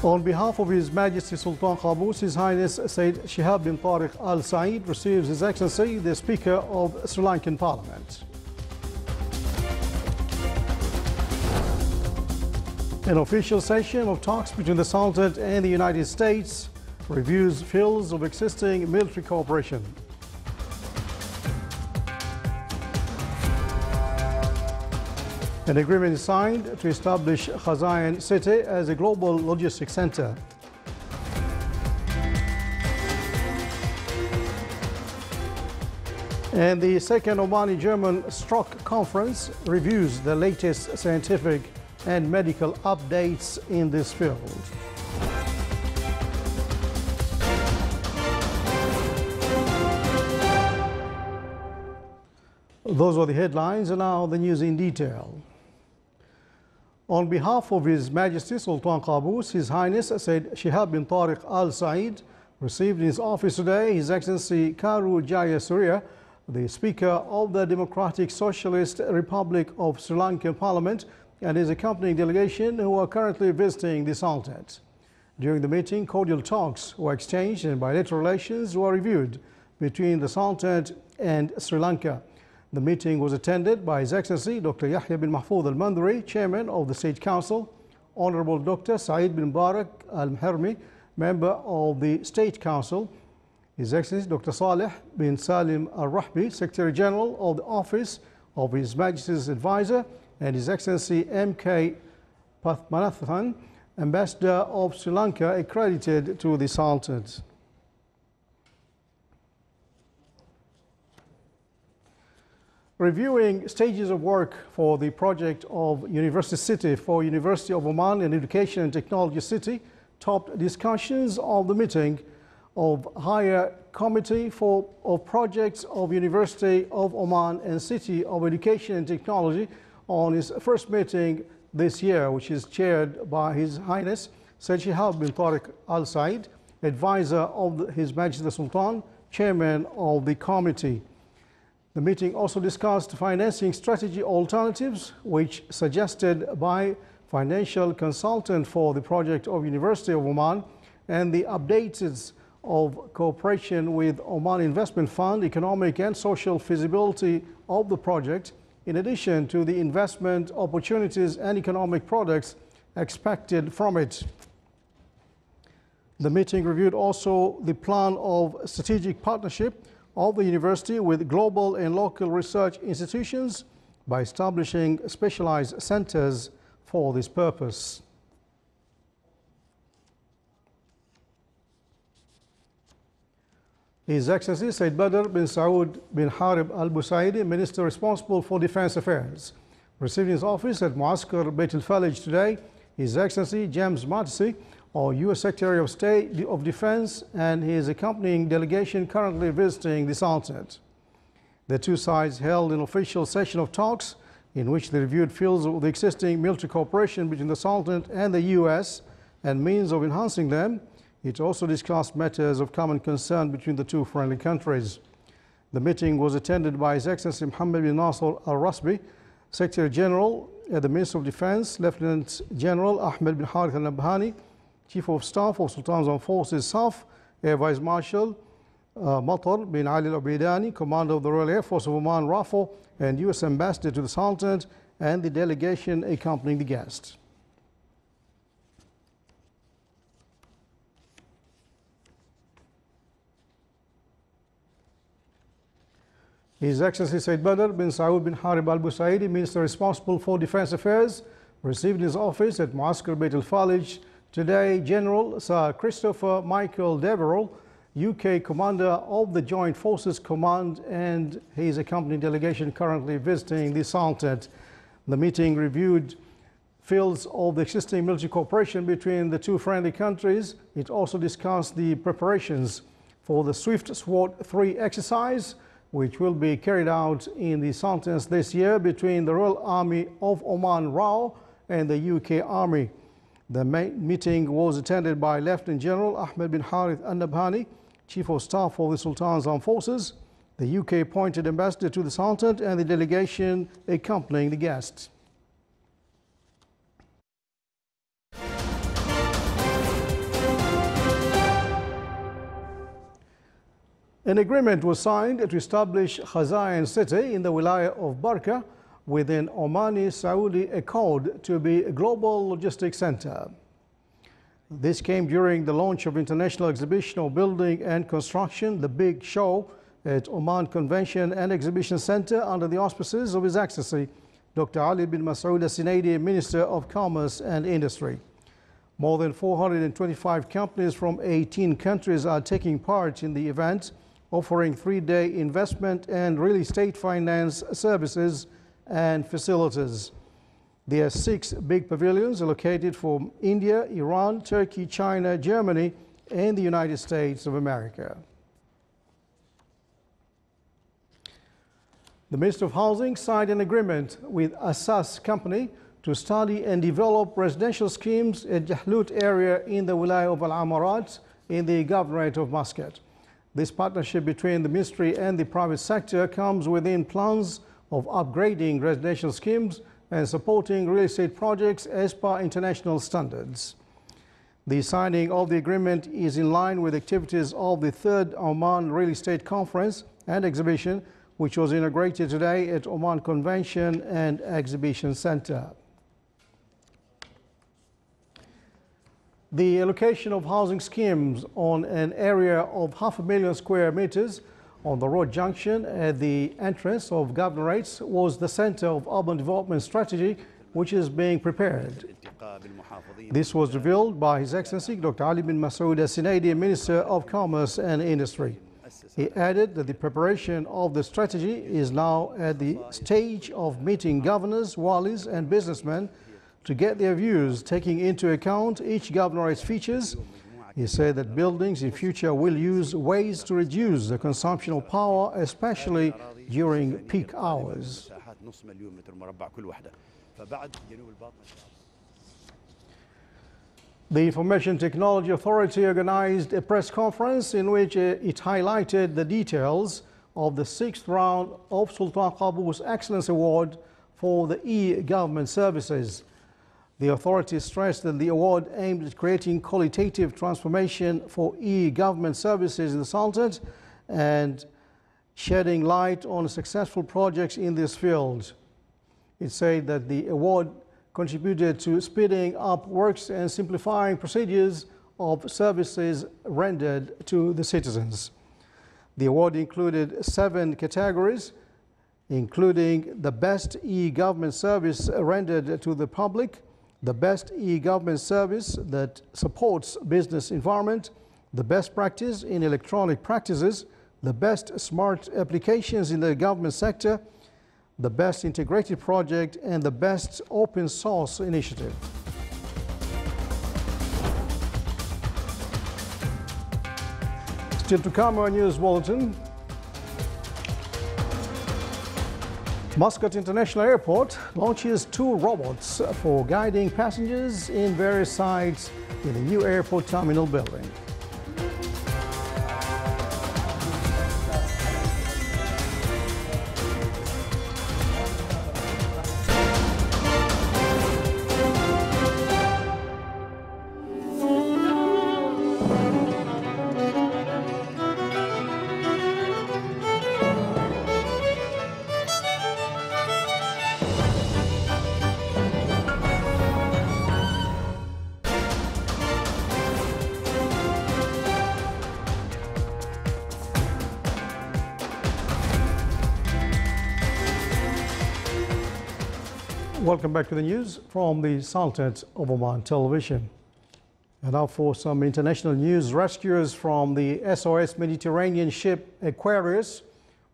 On behalf of His Majesty Sultan Caboos, His Highness Sayyid Shihab bin Tariq Al Said receives His Excellency the Speaker of Sri Lankan Parliament. An official session of talks between the Sultan and the United States reviews fields of existing military cooperation. An agreement is signed to establish Khazayan City as a global logistics center. And the second Omani-German Stroke Conference reviews the latest scientific and medical updates in this field. Those were the headlines, and now the news in detail. On behalf of His Majesty Sultan Caboos, His Highness Sayyid Shihab bin Tariq Al Said received in his office today His Excellency Karu Jaya Surya, the Speaker of the Democratic Socialist Republic of Sri Lankan Parliament, and his accompanying delegation, who are currently visiting the Sultanate. During the meeting, cordial talks were exchanged and bilateral relations were reviewed between the Sultanate and Sri Lanka. The meeting was attended by His Excellency Dr. Yahya bin Mahfoud Al-Mandri, Chairman of the State Council, Honorable Dr. Saeed bin Barak Al-Mhermi, Member of the State Council, His Excellency Dr. Saleh bin Salim Al-Rahbi, Secretary General of the Office of His Majesty's Advisor, and His Excellency M.K. Pathmanathan, Ambassador of Sri Lanka, accredited to the Sultanate. Reviewing stages of work for the project of University City for University of Oman and Education and Technology City topped discussions of the meeting of Higher Committee of Projects of University of Oman and City of Education and Technology on its first meeting this year, which is chaired by His Highness Sayyid Shihab bin Tariq Al Said, Advisor of His Majesty the Sultan, Chairman of the committee. The meeting also discussed financing strategy alternatives, which suggested by financial consultant for the project of University of Oman, and the updates of cooperation with Oman Investment Fund, economic and social feasibility of the project, in addition to the investment opportunities and economic products expected from it. The meeting reviewed also the plan of strategic partnership of the university with global and local research institutions by establishing specialized centers for this purpose. His Excellency Sayyid Badr bin Saud bin Harib Al Busaidi, Minister responsible for Defense Affairs, received in his office at Muaskar Beit al-Falij today His Excellency James Mattis, or U.S. Secretary of State of Defense, and his accompanying delegation currently visiting the Sultanate. The two sides held an official session of talks in which they reviewed fields of the existing military cooperation between the Sultanate and the U.S. and means of enhancing them. It also discussed matters of common concern between the two friendly countries. The meeting was attended by His Excellency Mohammed bin Nasser Al-Rasbi, Secretary General at the Ministry of Defense, Lieutenant General Ahmed bin Harith Al-Nabhani, Chief of Staff of Sultan's Armed Forces SAF, Air Vice Marshal Matar bin Ali Al-Ubaidani, Commander of the Royal Air Force of Oman, RAFO, and U.S. Ambassador to the Sultanate, and the delegation accompanying the guest. His Excellency Sayyid Badr bin Saud bin Harib Al Busaidi, Minister responsible for Defense Affairs, received in his office at Muaskar Beit al-Falij today General Sir Christopher Michael Deverell, UK Commander of the Joint Forces Command, and his accompanying delegation currently visiting the Sultanate. The meeting reviewed fields of the existing military cooperation between the two friendly countries. It also discussed the preparations for the Swift Sword 3 exercise, which will be carried out in the Sultanate this year between the Royal Army of Oman RAO and the UK Army. The meeting was attended by Lieutenant General Ahmed bin Harith Al-Nabhani, Chief of Staff of the Sultan's Armed Forces, the UK appointed ambassador to the Sultanate, and the delegation accompanying the guests. An agreement was signed to establish Khazayan City in the Wilaya of Barka within Omani Saudi Accord to be a global logistics center. This came during the launch of International Exhibition of Building and Construction, the Big Show, at Oman Convention and Exhibition Center under the auspices of His Excellency Dr. Ali bin Masoud Al-Sinaidi, Minister of Commerce and Industry. More than 425 companies from 18 countries are taking part in the event, offering 3-day investment and real estate finance services and facilities. There are 6 big pavilions located for India, Iran, Turkey, China, Germany, and the United States of America. The Minister of Housing signed an agreement with Asas Company to study and develop residential schemes at Jahlut area in the Wilaya of Al-Amarat in the Governorate of Muscat. This partnership between the ministry and the private sector comes within plans of upgrading residential schemes and supporting real estate projects as per international standards. The signing of the agreement is in line with activities of the 3rd Oman Real Estate Conference and Exhibition, which was inaugurated today at Oman Convention and Exhibition Center. The allocation of housing schemes on an area of 500,000 square meters on the road junction at the entrance of Governorates was the center of urban development strategy which is being prepared. This was revealed by His Excellency Dr. Ali bin Masoud Al-Sinaidi, Minister of Commerce and Industry. He added that the preparation of the strategy is now at the stage of meeting governors, walis and businessmen to get their views, taking into account each governorate's features. He said that buildings in future will use ways to reduce the consumption of power, especially during peak hours. The Information Technology Authority organized a press conference in which it highlighted the details of the 6th round of Sultan Caboos Excellence Award for the e-government services. The authority stressed that the award aimed at creating qualitative transformation for e-government services in the Sultanate and shedding light on successful projects in this field. It said that the award contributed to speeding up works and simplifying procedures of services rendered to the citizens. The award included 7 categories, including the best e-government service rendered to the public, the best e-government service that supports business environment, the best practice in electronic practices, the best smart applications in the government sector, the best integrated project, and the best open source initiative. Still to come, our news bulletin. Muscat International Airport launches 2 robots for guiding passengers in various sites in the new airport terminal building. Welcome back to the news from the Sultanate of Oman Television. And now for some international news. Rescuers from the SOS Mediterranean ship Aquarius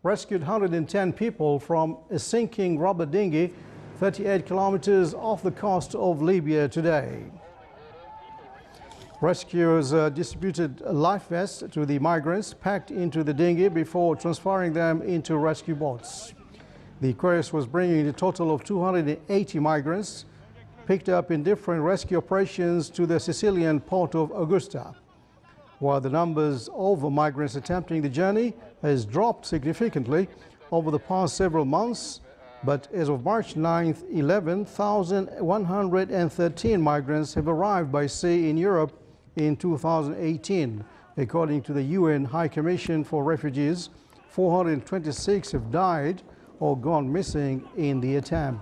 rescued 110 people from a sinking rubber dinghy 38 kilometers off the coast of Libya today. Rescuers distributed life vests to the migrants packed into the dinghy before transferring them into rescue boats. The Aquarius was bringing a total of 280 migrants picked up in different rescue operations to the Sicilian port of Augusta. While the numbers of migrants attempting the journey has dropped significantly over the past several months, but as of March 9th, 11,113 migrants have arrived by sea in Europe in 2018, According to the UN High Commission for Refugees, 426 have died or gone missing in the attempt.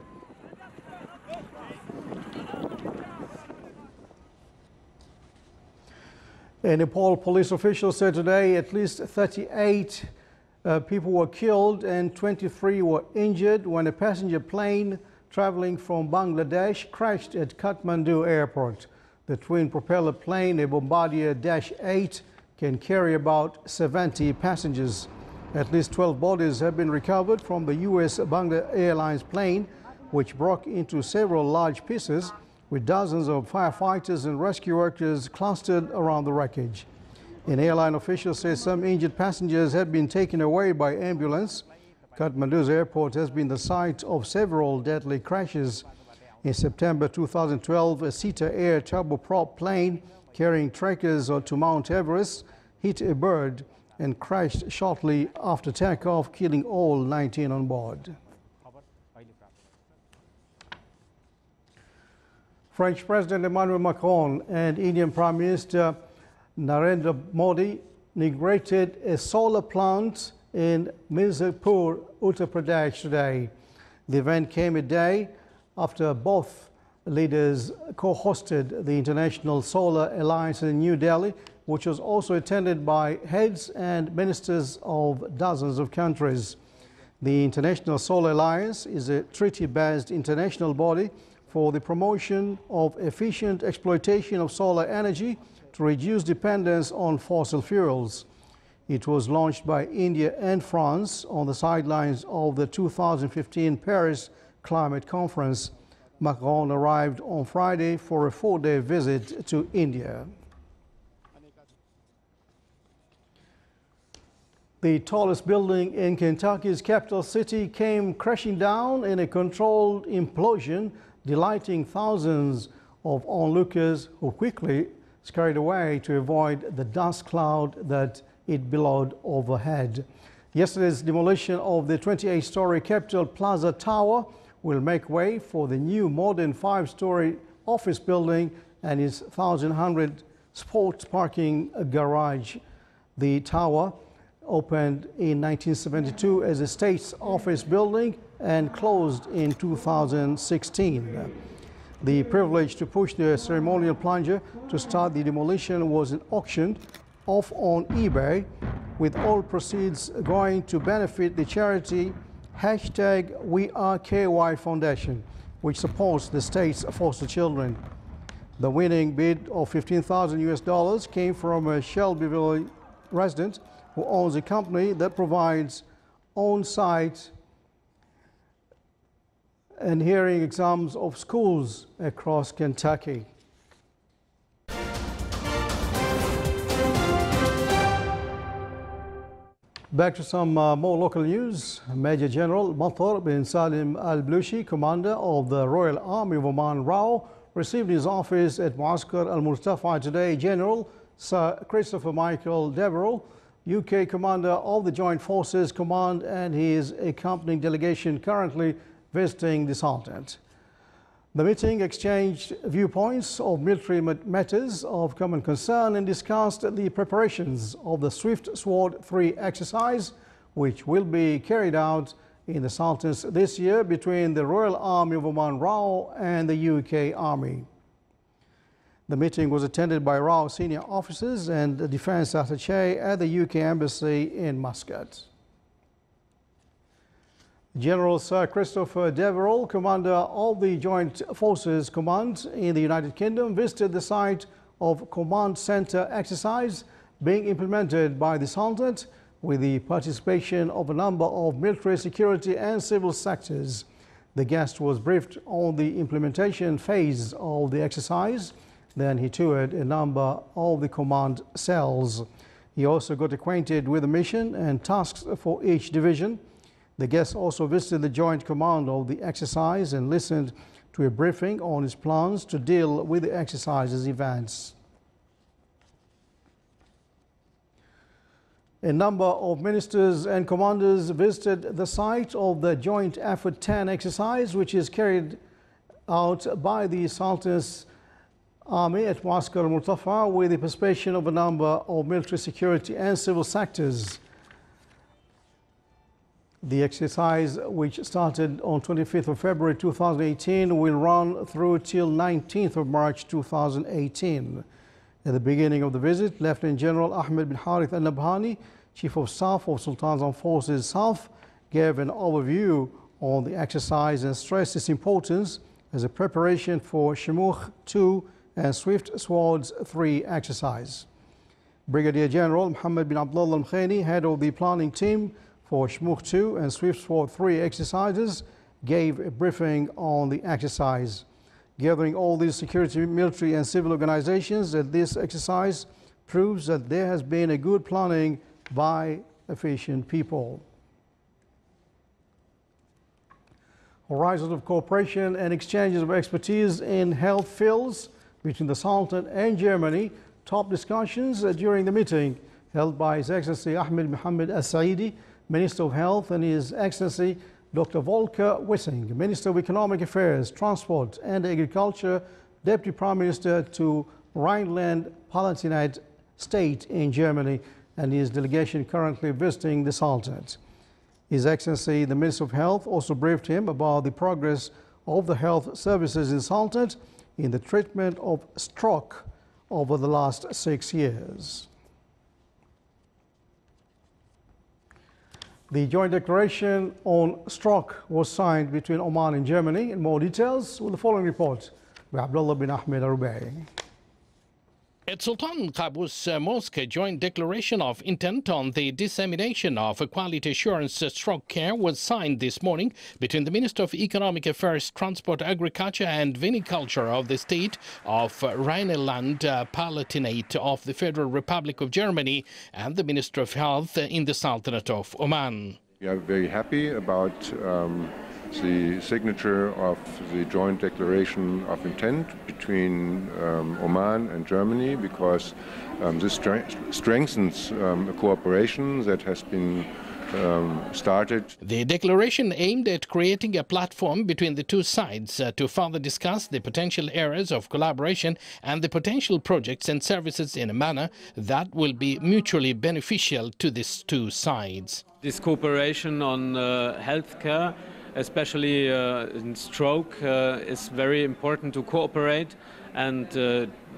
In Nepal, police officials said today at least 38 people were killed and 23 were injured when a passenger plane traveling from Bangladesh crashed at Kathmandu airport. The twin propeller plane, a Bombardier Dash 8, can carry about 70 passengers. At least 12 bodies have been recovered from the US Bangla Airlines plane, which broke into several large pieces, with dozens of firefighters and rescue workers clustered around the wreckage. An airline official says some injured passengers have been taken away by ambulance. Kathmandu's airport has been the site of several deadly crashes. In September 2012, a Sita Air turboprop plane carrying trekkers to Mount Everest hit a bird and crashed shortly after takeoff, killing all 19 on board. French President Emmanuel Macron and Indian Prime Minister Narendra Modi inaugurated a solar plant in Mirzapur, Uttar Pradesh today. The event came a day after both leaders co-hosted the International Solar Alliance in New Delhi, which was also attended by heads and ministers of dozens of countries. The International Solar Alliance is a treaty-based international body for the promotion of efficient exploitation of solar energy to reduce dependence on fossil fuels. It was launched by India and France on the sidelines of the 2015 Paris Climate Conference. Macron arrived on Friday for a 4-day visit to India. The tallest building in Kentucky's capital city came crashing down in a controlled implosion, delighting thousands of onlookers who quickly scurried away to avoid the dust cloud that it billowed overhead. Yesterday's demolition of the 28-story Capitol Plaza Tower will make way for the new modern 5-story office building and its 1,100 sports parking garage. The tower opened in 1972 as a state's office building and closed in 2016. The privilege to push the ceremonial plunger to start the demolition was auctioned off on eBay, with all proceeds going to benefit the charity #WeAreKY Foundation, which supports the state's foster children. The winning bid of $15,000 came from a Shelbyville resident who owns a company that provides on-site and hearing exams of schools across Kentucky. Back to some more local news. Major General Mathur bin Salim al-Blushi, commander of the Royal Army of Oman, RAO, received his office at Muaskar al-Mustafa today. General Sir Christopher Michael Deverell, UK commander of the Joint Forces Command, and his accompanying delegation currently visiting the Sultan. The meeting exchanged viewpoints of military matters of common concern and discussed the preparations of the Swift Sword 3 exercise, which will be carried out in the Sultans this year between the Royal Army of Oman RAO and the UK Army. The meeting was attended by RAO senior officers and the defense attaché at the UK Embassy in Muscat. General Sir Christopher Deverell, commander of the Joint Forces Command in the United Kingdom, visited the site of Command Centre exercise being implemented by the Sultan, with the participation of a number of military, security and civil sectors. The guest was briefed on the implementation phase of the exercise. Then he toured a number of the command cells. He also got acquainted with the mission and tasks for each division. The guest also visited the joint command of the exercise and listened to a briefing on his plans to deal with the exercise's events. A number of ministers and commanders visited the site of the Joint Effort 10 exercise, which is carried out by the Sultan's Army at Muaskar al-Murtafa with the participation of a number of military security and civil sectors. The exercise, which started on 25th of February 2018, will run through till 19th of March 2018. At the beginning of the visit, Lieutenant General Ahmed bin Harith al-Nabhani, Chief of Staff of Sultan's Armed Forces South, gave an overview on the exercise and stressed its importance as a preparation for Shimukh 2 and Swift Swords 3 exercise. Brigadier General Muhammad bin Abdullah al-Mkhani, head of the planning team for Shimukh 2 and Swift Sword 3 exercises, gave a briefing on the exercise. Gathering all these security, military and civil organizations at this exercise proves that there has been a good planning by efficient people. Horizons of cooperation and exchanges of expertise in health fields between the Sultan and Germany top discussions during the meeting held by His Excellency Ahmed Mohammed Al-Saidi, Minister of Health, and His Excellency Dr. Volker Wissing, Minister of Economic Affairs, Transport and Agriculture, Deputy Prime Minister to Rhineland-Palatinate State in Germany, and his delegation currently visiting the Sultanate. His Excellency, the Minister of Health, also briefed him about the progress of the health services in Sultanate in the treatment of stroke over the last 6 years. The joint declaration on stroke was signed between Oman and Germany. In more details with the following report by Abdullah bin Ahmed Al-Rubai. At Sultan Caboos Mosque, a joint declaration of intent on the dissemination of quality assurance stroke care was signed this morning between the Minister of Economic Affairs, Transport, Agriculture and Viniculture of the state of Rhineland-Palatinate of the Federal Republic of Germany and the Minister of Health in the Sultanate of Oman. We are very happy about the signature of the joint declaration of intent between Oman and Germany, because this strengthens a cooperation that has been started. The declaration aimed at creating a platform between the two sides to further discuss the potential areas of collaboration and the potential projects and services in a manner that will be mutually beneficial to these two sides. This cooperation on healthcare, especially in stroke, is very important to cooperate, and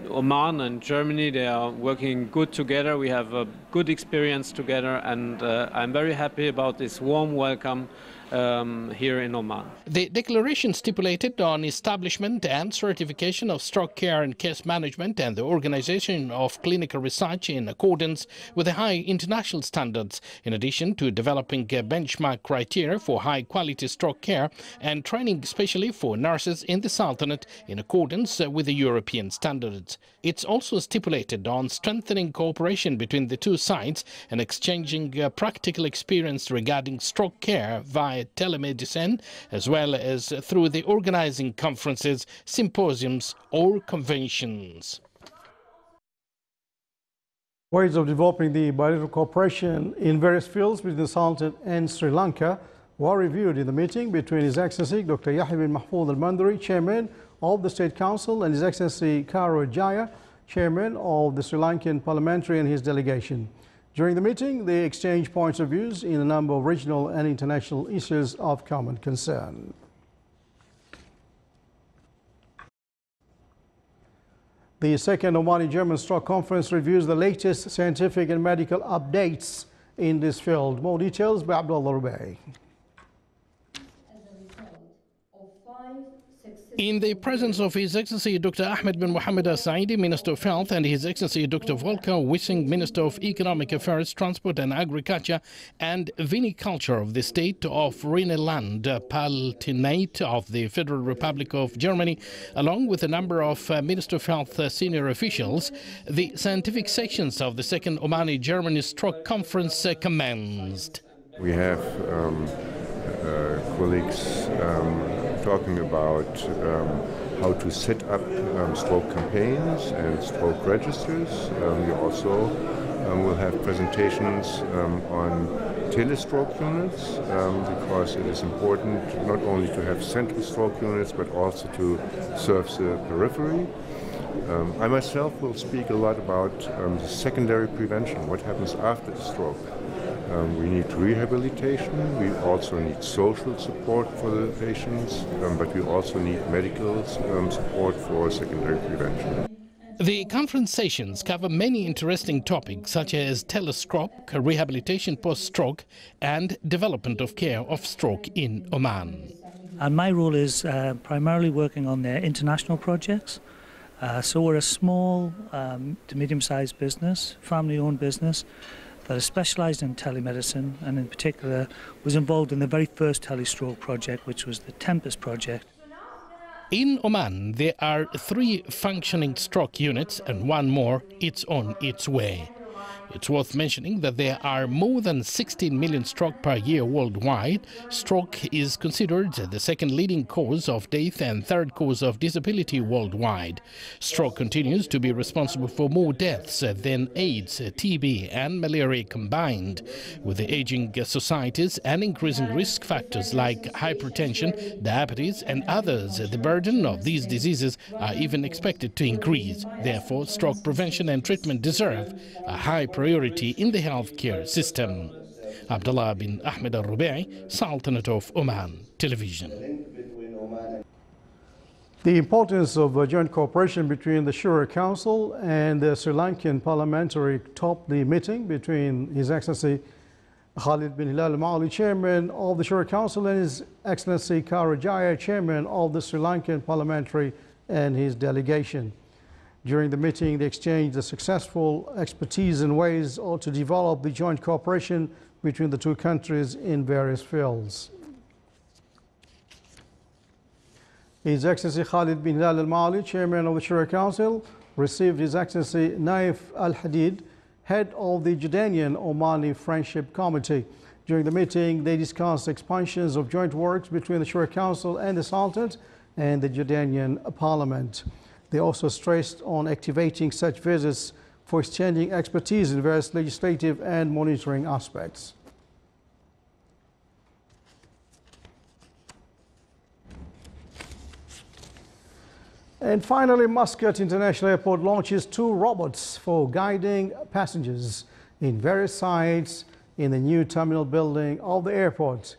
Oman and Germany, they are working good together. We have a good experience together, and I'm very happy about this warm welcome here in Oman. The declaration stipulated on establishment and certification of stroke care and case management and the organization of clinical research in accordance with the high international standards, in addition to developing benchmark criteria for high-quality stroke care and training especially for nurses in the Sultanate in accordance with the European standards. It's also stipulated on strengthening cooperation between the two sides and exchanging practical experience regarding stroke care via telemedicine, as well as through the organizing conferences, symposiums or conventions. Ways of developing the bilateral cooperation in various fields between the Sultan and Sri Lanka were reviewed in the meeting between His Excellency Dr. Yahya bin Mahfoud al-Mandari, Chairman of the State Council, and His Excellency Karo Jaya, Chairman of the Sri Lankan Parliamentary, and his delegation. During the meeting, they exchanged points of views in a number of regional and international issues of common concern. The second Omani-German Stroke Conference reviews the latest scientific and medical updates in this field. More details by Abdullah Rubai. In the presence of His Excellency Dr. Ahmed bin Mohammed Al-Saidi, Minister of Health, and His Excellency Dr. Volker Wissing, Minister of Economic Affairs, Transport and Agriculture and Viniculture of the state of Rhineland-Palatinate of the Federal Republic of Germany, along with a number of Minister of Health senior officials, the scientific sections of the second Omani-Germany Stroke Conference commenced. We have colleagues talking about how to set up stroke campaigns and stroke registers. We also will have presentations on telestroke units, because it is important not only to have central stroke units but also to serve the periphery. I myself will speak a lot about the secondary prevention, what happens after the stroke. We need rehabilitation, we also need social support for the patients, but we also need medical support for secondary prevention. The conference sessions cover many interesting topics such as telestroke, rehabilitation post-stroke and development of care of stroke in Oman. And my role is primarily working on their international projects. So we're a small to medium-sized business, family-owned business that is specialised in telemedicine, and in particular was involved in the very first telestroke project, which was the Tempest project. In Oman, there are 3 functioning stroke units and 1 more it's on its way. It's worth mentioning that there are more than 16 million stroke per year worldwide. Stroke is considered the second leading cause of death and third cause of disability worldwide. Stroke continues to be responsible for more deaths than AIDS, TB and malaria combined. With the aging societies and increasing risk factors like hypertension, diabetes and others, the burden of these diseases are even expected to increase. Therefore, stroke prevention and treatment deserve a high priority in the healthcare system. Abdullah bin Ahmed al-Rubai, Sultanate of Oman Television. The importance of joint cooperation between the Shura Council and the Sri Lankan parliamentary topped the meeting between His Excellency Khalid bin Hilal al-Maali, Chairman of the Shura Council, and His Excellency Karajaya, Chairman of the Sri Lankan parliamentary, and his delegation. During the meeting, they exchanged the successful expertise and ways to develop the joint cooperation between the 2 countries in various fields. His Excellency Khalid bin Hilal al-Maali, Chairman of the Shura Council, received His Excellency Naif al-Hadid, head of the Jordanian-Omani Friendship Committee. During the meeting, they discussed expansions of joint works between the Shura Council and the Sultanate and the Jordanian Parliament. They also stressed on activating such visits for exchanging expertise in various legislative and monitoring aspects. And finally, Muscat International Airport launches 2 robots for guiding passengers in various sites in the new terminal building of the airport.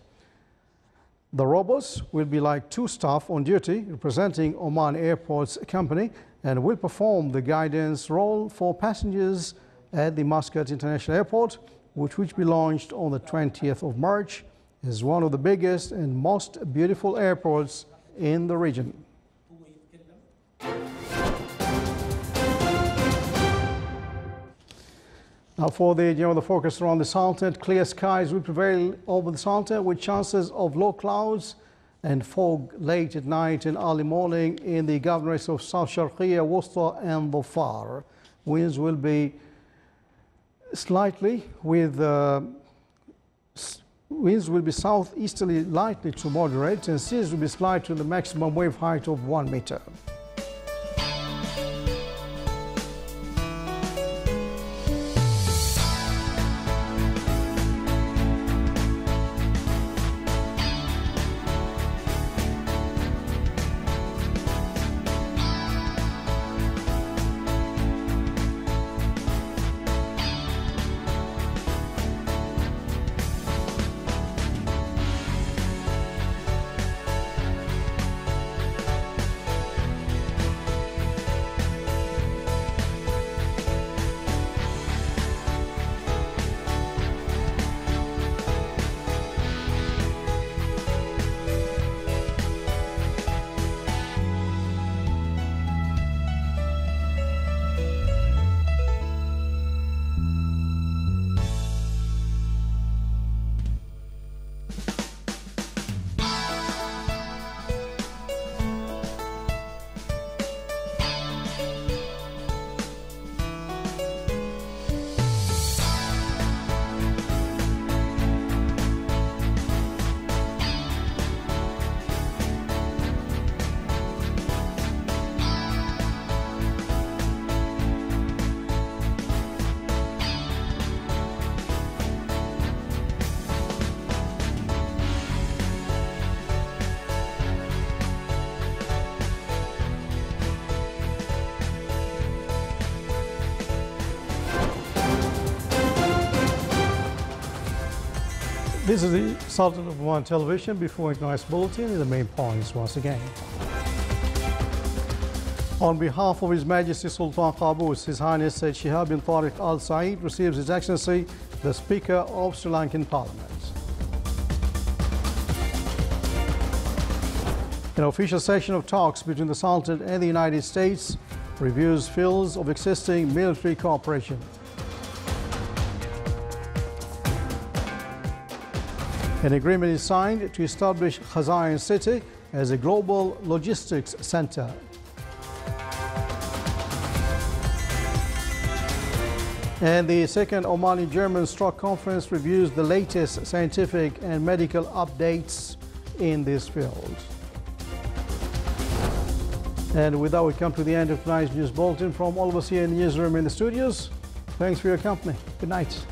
The robots will be like 2 staff on duty representing Oman Airports Company and will perform the guidance role for passengers at the Muscat International Airport, which will be launched on the 20th of March as one of the biggest and most beautiful airports in the region. Now for the focus around the Sultanate, clear skies will prevail over the Sultanate with chances of low clouds and fog late at night and early morning in the governorates of South Sharqiya, Wusta and Dhofar. Winds will be southeasterly lightly to moderate, and seas will be slight to the maximum wave height of 1 meter. This is the Sultan of Oman television. Before tonight's bulletin, the main points once again. On behalf of His Majesty Sultan Caboos, His Highness Said Shihab bin Tariq Al Said receives His Excellency the Speaker of Sri Lankan Parliament. An official session of talks between the Sultan and the United States reviews fields of existing military cooperation. An agreement is signed to establish Khazayan City as a global logistics center. And the second Omani-German Stroke Conference reviews the latest scientific and medical updates in this field. And with that, we come to the end of tonight's news bulletin. From all of us here in the newsroom in the studios, thanks for your company. Good night.